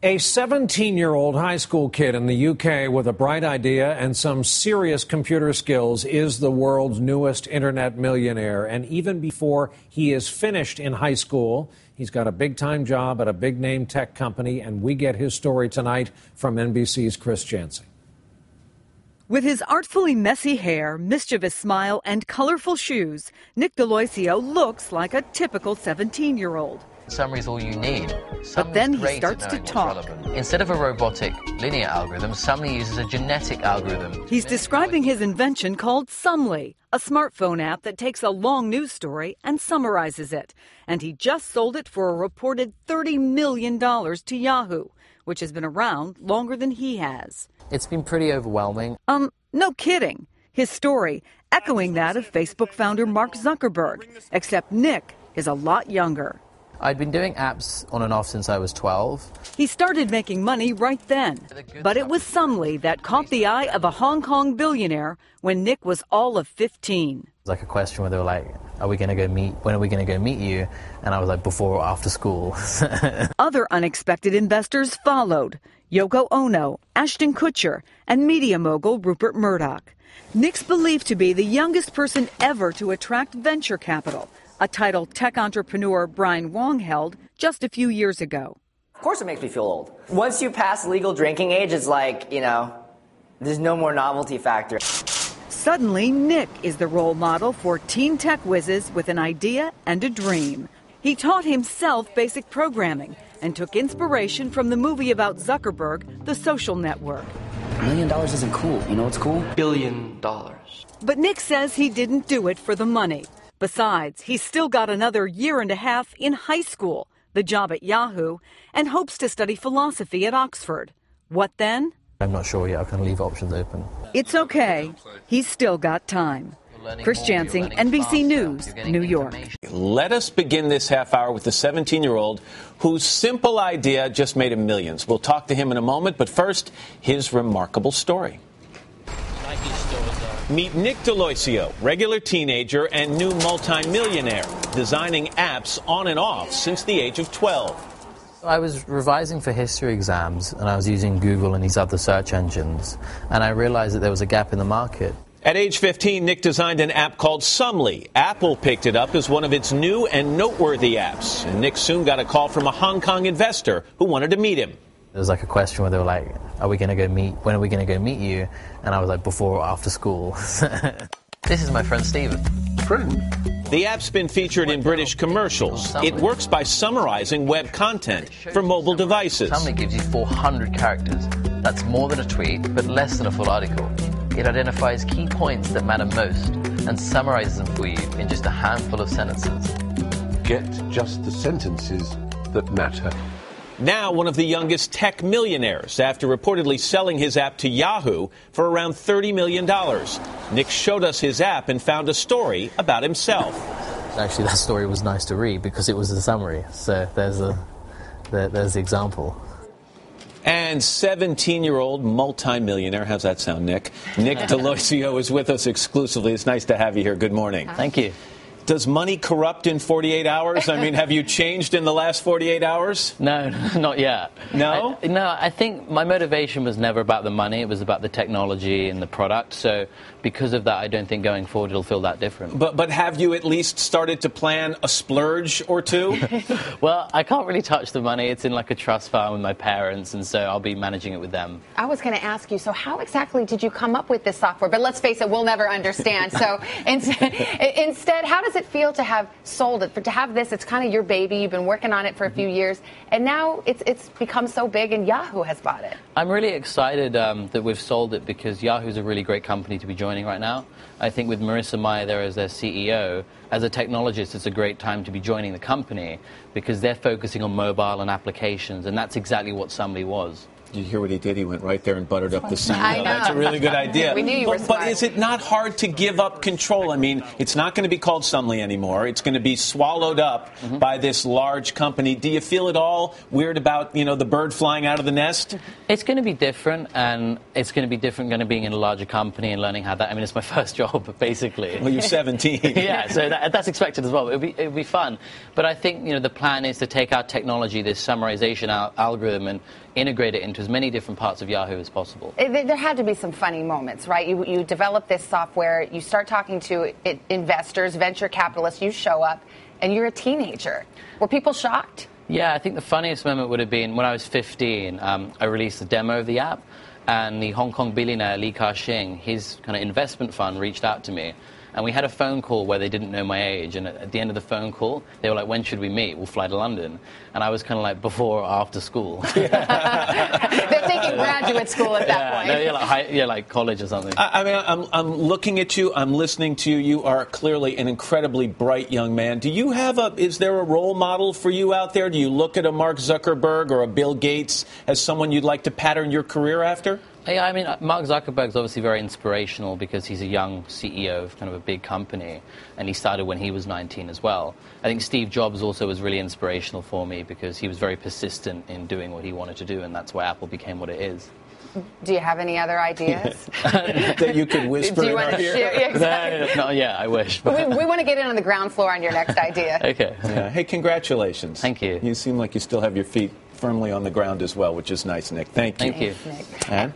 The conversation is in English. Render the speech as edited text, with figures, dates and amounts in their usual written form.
A 17-year-old high school kid in the UK with a bright idea and some serious computer skills is the world's newest internet millionaire. And even before he is finished in high school, he's got a big-time job at a big-name tech company. And we get his story tonight from NBC's Chris Jancy. With his artfully messy hair, mischievous smile, and colorful shoes, Nick Deloisio looks like a typical 17-year-old. Summary is all you need. But then he starts to talk. Instead of a robotic linear algorithm, Summary uses a genetic algorithm. He's describing his invention called Summly, a smartphone app that takes a long news story and summarizes it. And he just sold it for a reported $30 million to Yahoo, which has been around longer than he has. It's been pretty overwhelming. No kidding. His story echoing that of Facebook founder Mark Zuckerberg, except Nick is a lot younger. I'd been doing apps on and off since I was 12. He started making money right then. But it was Summly that caught the eye of a Hong Kong billionaire when Nick was all of 15. It was like a question where they were like, when are we going to go meet you? And I was like, before or after school. Other unexpected investors followed. Yoko Ono, Ashton Kutcher, and media mogul Rupert Murdoch. Nick's believed to be the youngest person ever to attract venture capital, a title tech entrepreneur Brian Wong held just a few years ago. Of course it makes me feel old. Once you pass legal drinking age, it's like, there's no more novelty factor. Suddenly, Nick is the role model for teen tech whizzes with an idea and a dream. He taught himself basic programming and took inspiration from the movie about Zuckerberg, The Social Network. $1 million isn't cool. You know what's cool? $1 billion. But Nick says he didn't do it for the money. Besides, he's still got another year and a half in high school, the job at Yahoo, and hopes to study philosophy at Oxford. What then? I'm not sure yet. I can leave options open. It's okay. He's still got time. Chris Jancy, NBC News, New York. Let us begin this half hour with the 17-year-old whose simple idea just made him millions. We'll talk to him in a moment, but first, his remarkable story. Meet Nick Deloisio, regular teenager and new multimillionaire, designing apps on and off since the age of 12. I was revising for history exams, and I was using Google and these other search engines, and I realized that there was a gap in the market. At age 15, Nick designed an app called Summly. Apple picked it up as one of its new and noteworthy apps, and Nick soon got a call from a Hong Kong investor who wanted to meet him. There was like a question where they were like, when are we going to go meet you? And I was like, before or after school. This is my friend Steven. Friend? The app's been featured in British commercials. It works by summarizing web content for mobile devices. Summly gives you 400 characters. That's more than a tweet, but less than a full article. It identifies key points that matter most and summarizes them for you in just a handful of sentences. Get just the sentences that matter. Now one of the youngest tech millionaires after reportedly selling his app to Yahoo for around $30 million. Nick showed us his app and found a story about himself. Actually, that story was nice to read because it was a summary. So there's the example. And 17-year-old multimillionaire, how's that sound, Nick? Nick Deloisio is with us exclusively. It's nice to have you here. Good morning. Thank you. Does money corrupt in 48 hours? I mean, have you changed in the last 48 hours? No, not yet. No? I think my motivation was never about the money. It was about the technology and the product. So because of that, I don't think going forward it'll feel that different. But have you at least started to plan a splurge or two? Well, I can't really touch the money. It's in like a trust fund with my parents, and so I'll be managing it with them. I was going to ask you, so how exactly did you come up with this software? But let's face it, we'll never understand. So instead, how does it feel to have sold it, to have this? It's kind of your baby. You've been working on it for a few years, and now it's become so big, and Yahoo has bought it. I'm really excited that we've sold it because Yahoo's a really great company to be joining right now. I think with Marissa Mayer there as their CEO, as a technologist, it's a great time to be joining the company because they're focusing on mobile and applications, and that's exactly what Summly was. Did you hear what he did? He went right there and buttered up the CEO. I know. That's a really good idea. We knew you were smart. But is it not hard to give up control? I mean, it's not going to be called Sumley anymore. It's going to be swallowed up by this large company. Do you feel at all weird about, the bird flying out of the nest? It's going to be different, and it's going to be different being in a larger company and learning how that... I mean, it's my first job, basically. Well, you're 17. Yeah, so that's expected as well. It'll be fun. But I think, the plan is to take our technology, this summarization algorithm, and integrate it into as many different parts of Yahoo as possible. There had to be some funny moments, right? You develop this software, you start talking to investors, venture capitalists, you show up, and you're a teenager. Were people shocked? Yeah, I think the funniest moment would have been when I was 15. I released a demo of the app, and the Hong Kong billionaire Li Ka-shing, his kind of investment fund, reached out to me. And we had a phone call where they didn't know my age. And at the end of the phone call, they were like, when should we meet? We'll fly to London. And I was kind of like, before or after school. They're thinking graduate school at that point. No, like college or something. I mean, I'm looking at you. I'm listening to you. You are clearly an incredibly bright young man. Do you have is there a role model for you out there? Do you look at a Mark Zuckerberg or a Bill Gates as someone you'd like to pattern your career after? Yeah, I mean, Mark Zuckerberg's obviously very inspirational because he's a young CEO of kind of a big company, and he started when he was 19 as well. I think Steve Jobs also was really inspirational for me because he was very persistent in doing what he wanted to do, and that's why Apple became what it is. Do you have any other ideas? That you could whisper in our ear? Yeah, exactly. No, yeah, I wish. We want to get in on the ground floor on your next idea. Okay. Yeah. Hey, congratulations. Thank you. You seem like you still have your feet firmly on the ground as well, which is nice, Nick. Thank you. Thank you. Nick. And?